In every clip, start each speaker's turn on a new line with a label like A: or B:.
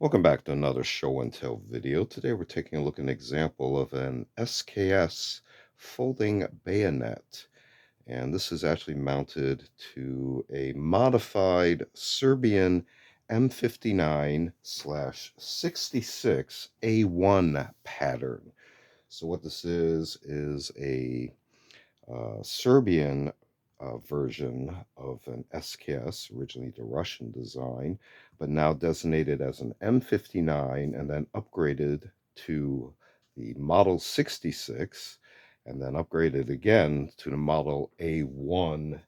A: Welcome back to another show and tell video. Today we're taking a look at an example of an SKS folding bayonet. And this is actually mounted to a modified Serbian M59 slash 66 A1 pattern. So what this is a Serbian version of an SKS, originally the Russian design, but now designated as an M59 and then upgraded to the Model 66 and then upgraded again to the Model A1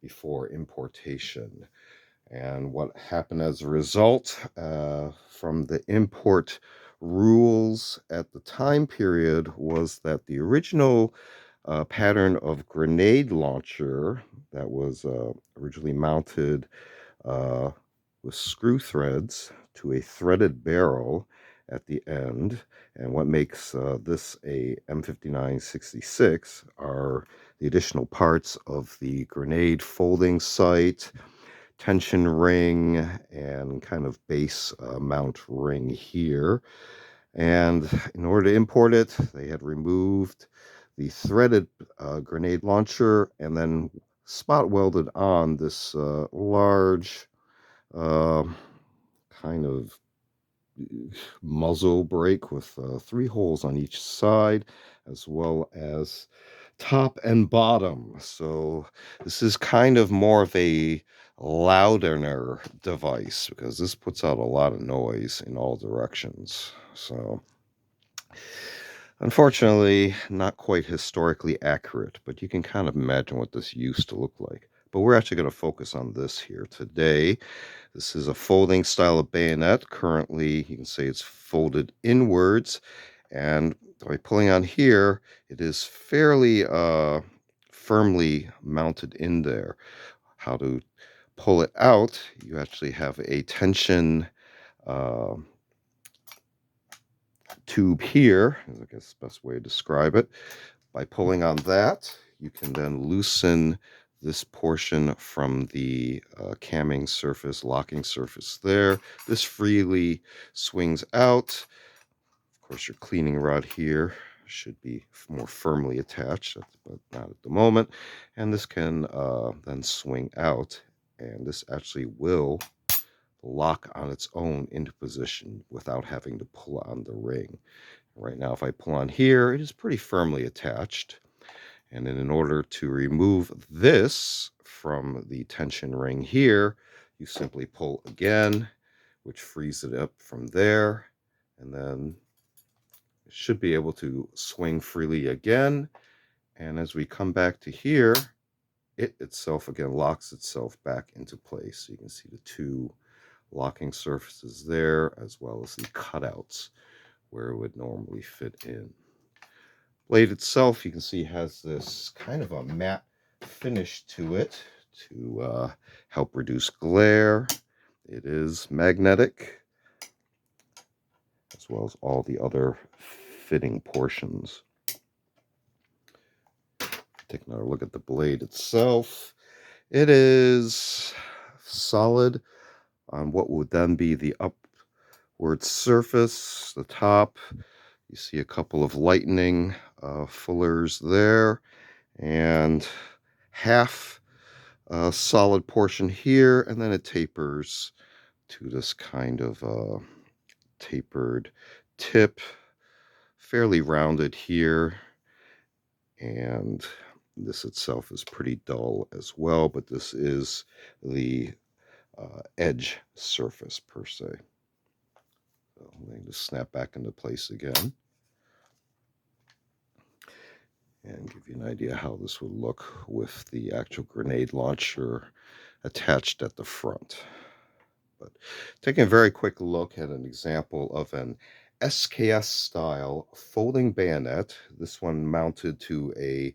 A: before importation. And what happened as a result from the import rules at the time period was that the original pattern of grenade launcher that was originally mounted uh, with screw threads to a threaded barrel at the end. And what makes this a M5966 are the additional parts of the grenade folding sight, tension ring, and kind of base mount ring here. And in order to import it, they had removed the threaded grenade launcher and then spot welded on this large uh, kind of muzzle brake with 3 holes on each side, as well as top and bottom. So this is kind of more of a loudener device because this puts out a lot of noise in all directions. So unfortunately, not quite historically accurate, but you can kind of imagine what this used to look like. But we're actually going to focus on this here today. This is a folding style of bayonet. Currently, you can say it's folded inwards. And by pulling on here, it is fairly firmly mounted in there. How to pull it out, you actually have a tension uh, tube here, I guess the best way to describe it. By pulling on that, you can then loosen this portion from the camming surface, locking surface there. This freely swings out. Of course, your cleaning rod here should be more firmly attached, but not at the moment. And this can then swing out, and this actually will lock on its own into position without having to pull on the ring. Right now, if I pull on here, it is pretty firmly attached. And then in order to remove this from the tension ring here, you simply pull again, which frees it up from there. And then it should be able to swing freely again. And as we come back to here, it itself again locks itself back into place. So you can see the two locking surfaces there, as well as the cutouts where it would normally fit in. Blade itself, you can see, has this kind of a matte finish to it to help reduce glare. It is magnetic, as well as all the other fitting portions. Take another look at the blade itself. It is solid on what would then be the upward surface, the top. You see a couple of lightning fullers there, and half a solid portion here, and then it tapers to this kind of tapered tip, fairly rounded here, and this itself is pretty dull as well, but this is the edge surface per se. So I'm going to snap back into place again and give you an idea how this would look with the actual grenade launcher attached at the front. But taking a very quick look at an example of an SKS style folding bayonet, this one mounted to a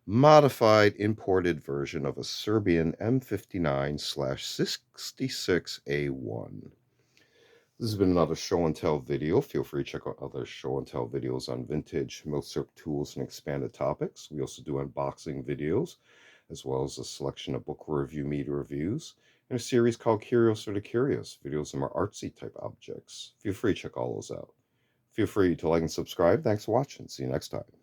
A: modified imported version of a Serbian M59/66A1. This has been another show and tell video. Feel free to check out other show and tell videos on vintage milsurp tools and expanded topics. We also do unboxing videos, as well as a selection of book review media reviews. and a series called Curious or the Curious, videos of more artsy type objects. Feel free to check all those out. Feel free to like and subscribe. Thanks for watching. See you next time.